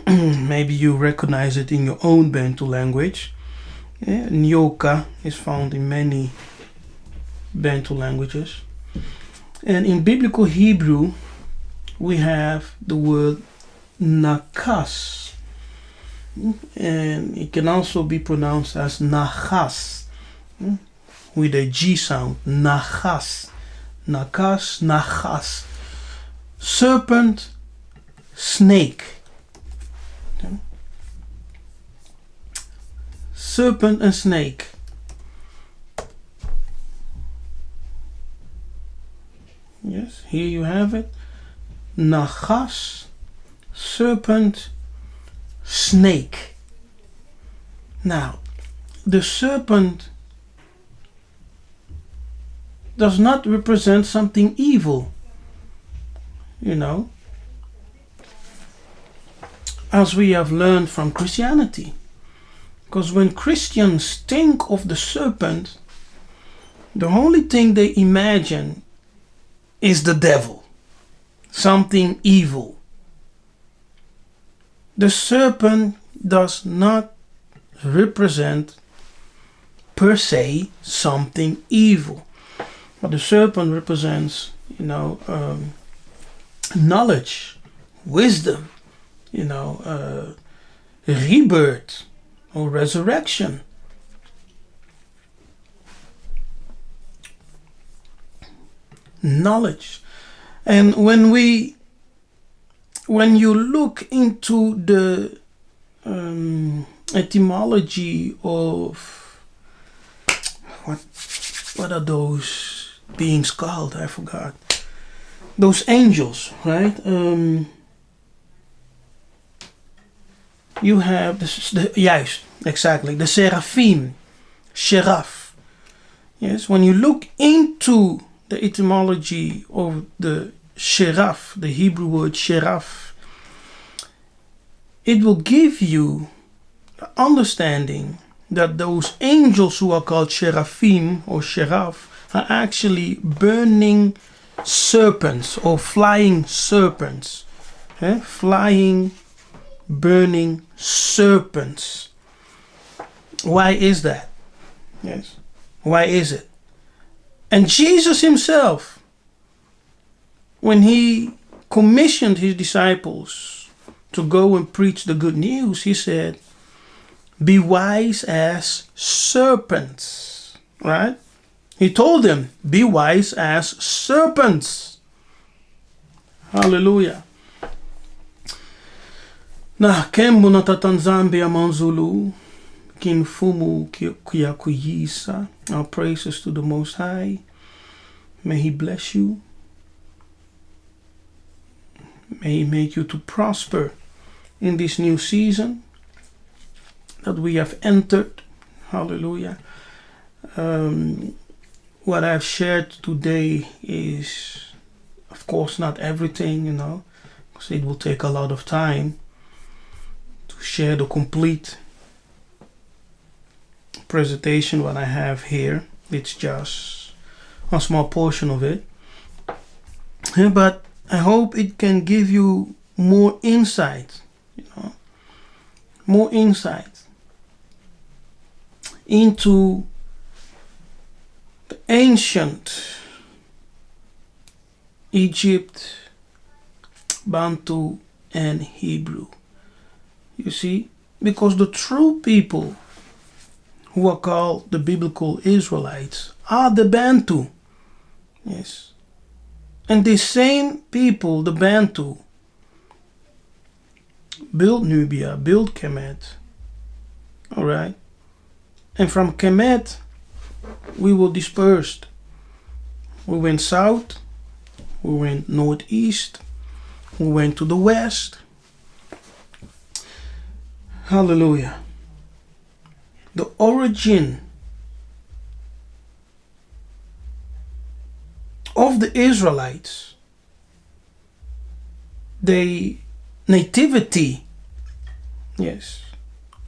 Maybe you recognize it in your own Bantu language. Yeah, nyoka is found in many Bantu languages. And in Biblical Hebrew, we have the word nakas. And it can also be pronounced as nachas, with a G sound, nachas. Nakas, nachas. Serpent, snake. Okay. Serpent and snake. Yes, here you have it. Nachas, serpent, snake. Now, the serpent does not represent something evil, as we have learned from Christianity. Because when Christians think of the serpent, the only thing they imagine is the devil, something evil. The serpent does not represent per se something evil. But the serpent represents, knowledge, wisdom, rebirth or resurrection. Knowledge. And when you look into the etymology of what are those beings called? I forgot. Those angels, right? You have exactly, the seraphim, seraph. Yes, when you look into the etymology of the seraph, the Hebrew word seraph, it will give you the understanding that those angels who are called seraphim or seraph are actually burning serpents or flying serpents. Flying, burning serpents. Why is that? Yes. Why is it? And Jesus himself, when he commissioned his disciples to go and preach the good news, he said, be wise as serpents, right? He told them, be wise as serpents. Hallelujah. Na kembo na tatanzambe amanzulu, kinfumu kuyakuyisa. Our praises to the Most High. May He bless you. May He make you to prosper in this new season that we have entered. Hallelujah. What I've shared today is, of course, not everything, because it will take a lot of time to share the complete presentation what I have here. It's just a small portion of it. But I hope it can give you more insight, more insight into the ancient Egypt, Bantu and Hebrew. You see, because the true people who are called the biblical Israelites are the Bantu. Yes. And the same people, the Bantu, built Nubia, built Kemet. Alright. And from Kemet, we were dispersed. We went south, we went northeast, we went to the west. Hallelujah. The origin of the Israelites, the nativity, yes,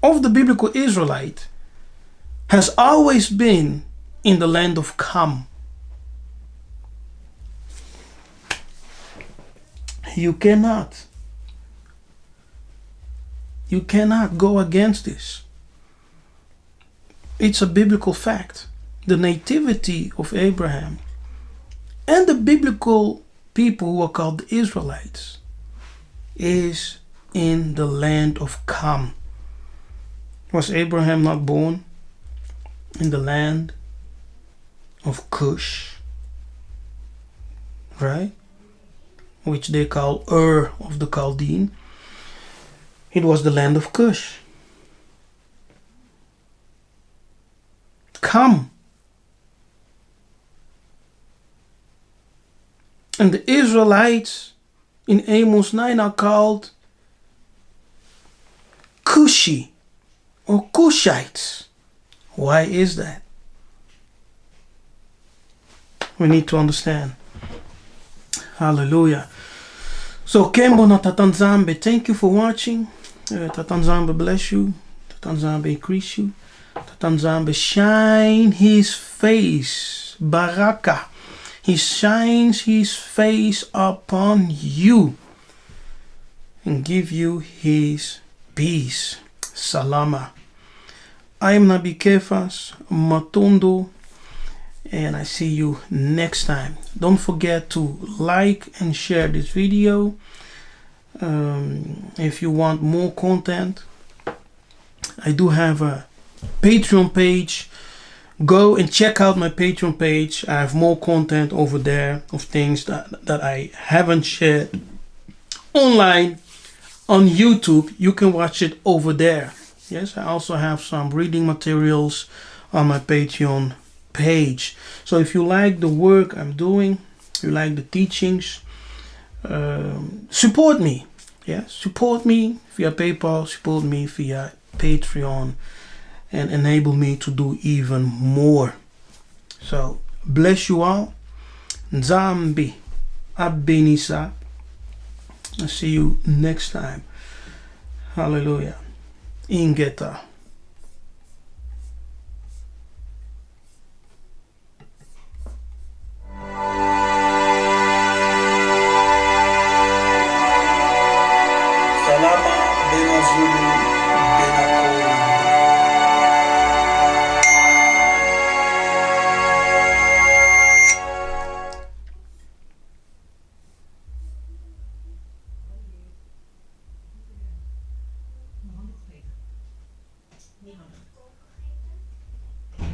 of the biblical Israelite has always been in the land of Ham. You cannot go against this. It's a biblical fact. The nativity of Abraham and the biblical people who are called the Israelites is in the land of Ham. Was Abraham not born in the land of Kush? Right? Which they call Ur of the Chaldean. It was the land of Kush. Come. And the Israelites in Amos 9 are called Cushi or Cushites. Why is that? We need to understand. Hallelujah. So Kembo na Tatanzambe, thank you for watching. Tatanzambe bless you. Tatanzambe increase you. Tatanzambe shine his face. Baraka. He shines his face upon you and give you his peace. Salama. I am Nabi Kefas, Matondo, and I see you next time. Don't forget to like and share this video. If you want more content, I do have a Patreon page. Go and check out my Patreon page. I have more content over there of things that I haven't shared online on YouTube. You can watch it over there. Yes, I also have some reading materials on my Patreon page. So if you like the work I'm doing, you like the teachings, support me. Yeah, support me via PayPal, support me via Patreon, and enable me to do even more. So bless you all. Nzambi Abenisa. I'll see you next time. Hallelujah. Ingeta.